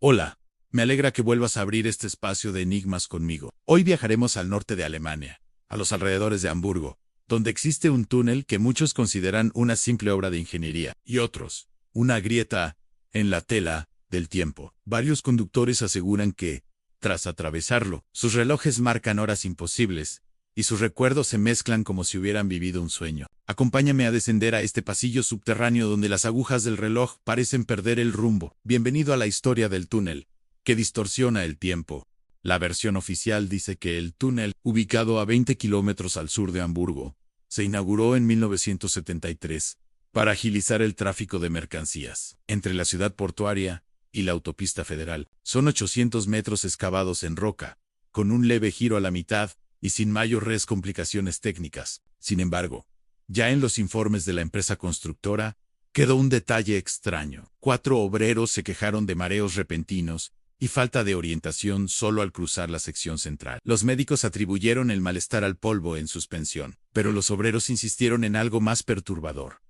Hola, me alegra que vuelvas a abrir este espacio de enigmas conmigo. Hoy viajaremos al norte de Alemania, a los alrededores de Hamburgo, donde existe un túnel que muchos consideran una simple obra de ingeniería, y otros, una grieta en la tela del tiempo. Varios conductores aseguran que, tras atravesarlo, sus relojes marcan horas imposibles, y sus recuerdos se mezclan como si hubieran vivido un sueño. Acompáñame a descender a este pasillo subterráneo donde las agujas del reloj parecen perder el rumbo. Bienvenido a la historia del túnel, que distorsiona el tiempo. La versión oficial dice que el túnel, ubicado a 20 kilómetros al sur de Hamburgo, se inauguró en 1973 para agilizar el tráfico de mercancías entre la ciudad portuaria y la autopista federal. Son 800 metros excavados en roca, con un leve giro a la mitad y sin mayores complicaciones técnicas. Sin embargo, ya en los informes de la empresa constructora, quedó un detalle extraño. 4 obreros se quejaron de mareos repentinos y falta de orientación solo al cruzar la sección central. Los médicos atribuyeron el malestar al polvo en suspensión, pero los obreros insistieron en algo más perturbador.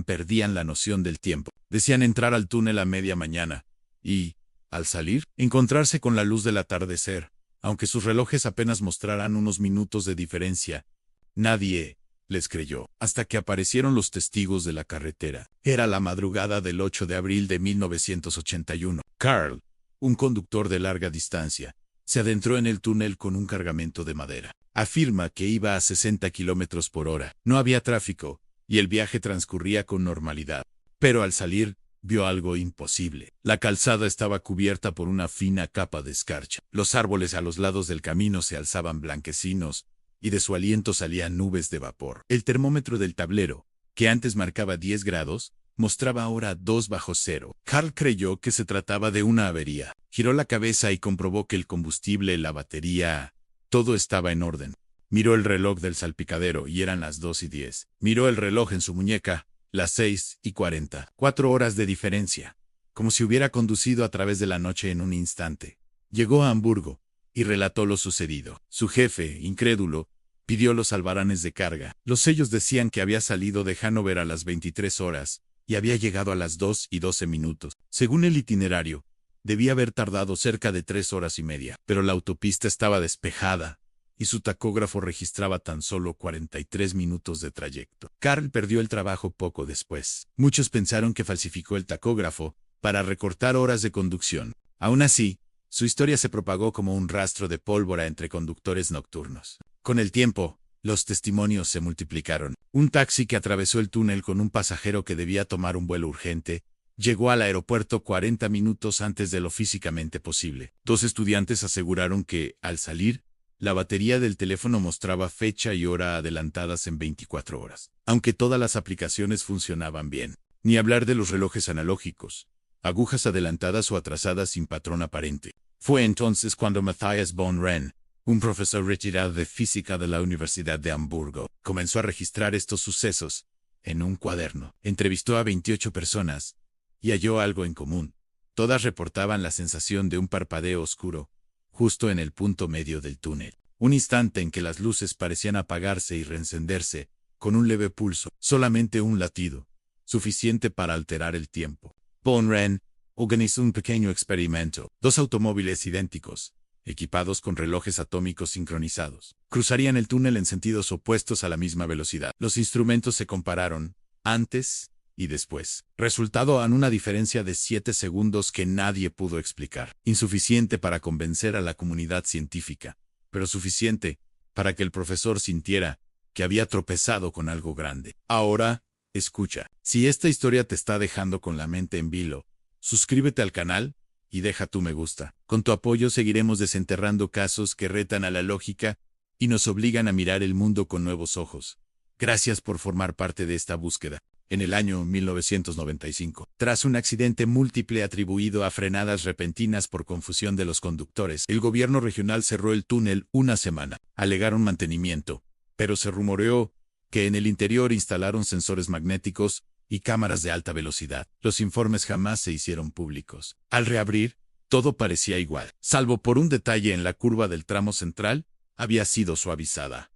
Perdían la noción del tiempo. Decían entrar al túnel a media mañana y, al salir, encontrarse con la luz del atardecer, aunque sus relojes apenas mostraran unos minutos de diferencia. Nadie les creyó, hasta que aparecieron los testigos de la carretera. Era la madrugada del 8 de abril de 1981. Carl, un conductor de larga distancia, se adentró en el túnel con un cargamento de madera. Afirma que iba a 60 kilómetros por hora. No había tráfico, y el viaje transcurría con normalidad. Pero al salir, vio algo imposible. La calzada estaba cubierta por una fina capa de escarcha. Los árboles a los lados del camino se alzaban blanquecinos, y de su aliento salían nubes de vapor. El termómetro del tablero, que antes marcaba 10 grados, mostraba ahora 2 bajo cero. Carl creyó que se trataba de una avería. Giró la cabeza y comprobó que el combustible, la batería, todo estaba en orden. Miró el reloj del salpicadero y eran las 2:10. Miró el reloj en su muñeca, las 6:40. 4 horas de diferencia, como si hubiera conducido a través de la noche en un instante. Llegó a Hamburgo y relató lo sucedido. Su jefe, incrédulo, pidió los albaranes de carga. Los sellos decían que había salido de Hannover a las 23 horas y había llegado a las 2:12. Según el itinerario, debía haber tardado cerca de 3 horas y media, pero la autopista estaba despejada y su tacógrafo registraba tan solo 43 minutos de trayecto. Carl perdió el trabajo poco después. Muchos pensaron que falsificó el tacógrafo para recortar horas de conducción. Aún así, su historia se propagó como un rastro de pólvora entre conductores nocturnos. Con el tiempo, los testimonios se multiplicaron. Un taxi que atravesó el túnel con un pasajero que debía tomar un vuelo urgente llegó al aeropuerto 40 minutos antes de lo físicamente posible. 2 estudiantes aseguraron que, al salir, la batería del teléfono mostraba fecha y hora adelantadas en 24 horas, aunque todas las aplicaciones funcionaban bien. Ni hablar de los relojes analógicos, agujas adelantadas o atrasadas sin patrón aparente. Fue entonces cuando Matthias von Wren, un profesor retirado de física de la Universidad de Hamburgo, comenzó a registrar estos sucesos en un cuaderno. Entrevistó a 28 personas y halló algo en común. Todas reportaban la sensación de un parpadeo oscuro, justo en el punto medio del túnel. Un instante en que las luces parecían apagarse y reencenderse, con un leve pulso, solamente un latido, suficiente para alterar el tiempo. Von Wren organizó un pequeño experimento. 2 automóviles idénticos, equipados con relojes atómicos sincronizados, cruzarían el túnel en sentidos opuestos a la misma velocidad. Los instrumentos se compararon antes y después. Resultado en una diferencia de 7 segundos que nadie pudo explicar. Insuficiente para convencer a la comunidad científica, pero suficiente para que el profesor sintiera que había tropezado con algo grande. Ahora, escucha. Si esta historia te está dejando con la mente en vilo, suscríbete al canal y deja tu me gusta. Con tu apoyo seguiremos desenterrando casos que retan a la lógica y nos obligan a mirar el mundo con nuevos ojos. Gracias por formar parte de esta búsqueda. En el año 1995, tras un accidente múltiple atribuido a frenadas repentinas por confusión de los conductores, el gobierno regional cerró el túnel una semana. Alegaron mantenimiento, pero se rumoreó que en el interior instalaron sensores magnéticos y cámaras de alta velocidad. Los informes jamás se hicieron públicos. Al reabrir, todo parecía igual, salvo por un detalle en la curva del tramo central, había sido suavizada.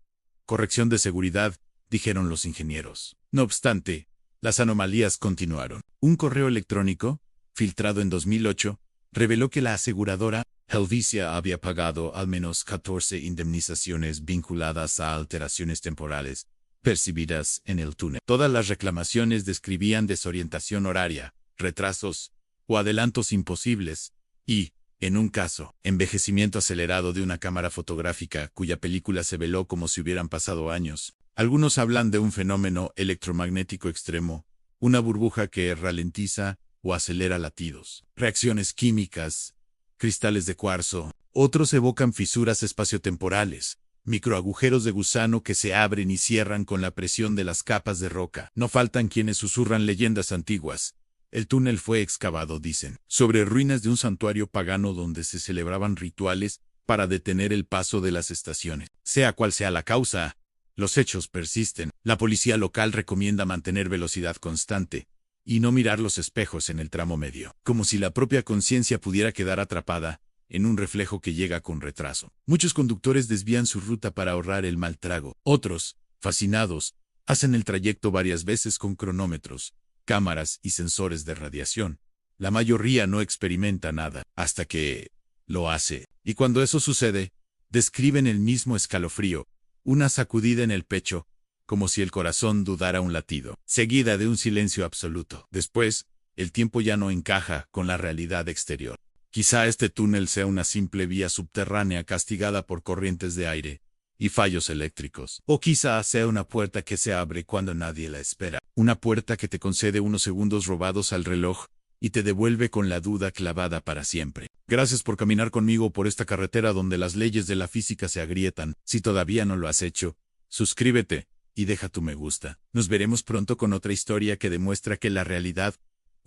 Corrección de seguridad, dijeron los ingenieros. No obstante, las anomalías continuaron. Un correo electrónico, filtrado en 2008, reveló que la aseguradora Helvetia había pagado al menos 14 indemnizaciones vinculadas a alteraciones temporales percibidas en el túnel. Todas las reclamaciones describían desorientación horaria, retrasos o adelantos imposibles y, en un caso, envejecimiento acelerado de una cámara fotográfica cuya película se veló como si hubieran pasado años. Algunos hablan de un fenómeno electromagnético extremo, una burbuja que ralentiza o acelera latidos, reacciones químicas, cristales de cuarzo. Otros evocan fisuras espaciotemporales, microagujeros de gusano que se abren y cierran con la presión de las capas de roca. No faltan quienes susurran leyendas antiguas. El túnel fue excavado, dicen, sobre ruinas de un santuario pagano donde se celebraban rituales para detener el paso de las estaciones. Sea cual sea la causa, los hechos persisten. La policía local recomienda mantener velocidad constante y no mirar los espejos en el tramo medio, como si la propia conciencia pudiera quedar atrapada en un reflejo que llega con retraso. Muchos conductores desvían su ruta para ahorrar el mal trago. Otros, fascinados, hacen el trayecto varias veces con cronómetros, cámaras y sensores de radiación. La mayoría no experimenta nada, hasta que lo hace. Y cuando eso sucede, describen el mismo escalofrío, una sacudida en el pecho, como si el corazón dudara un latido, seguida de un silencio absoluto. Después, el tiempo ya no encaja con la realidad exterior. Quizá este túnel sea una simple vía subterránea castigada por corrientes de aire y fallos eléctricos. O quizá sea una puerta que se abre cuando nadie la espera. Una puerta que te concede unos segundos robados al reloj y te devuelve con la duda clavada para siempre. Gracias por caminar conmigo por esta carretera donde las leyes de la física se agrietan. Si todavía no lo has hecho, suscríbete y deja tu me gusta. Nos veremos pronto con otra historia que demuestra que la realidad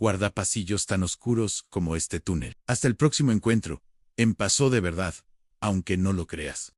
guarda pasillos tan oscuros como este túnel. Hasta el próximo encuentro, en Paso de Verdad, aunque no lo creas.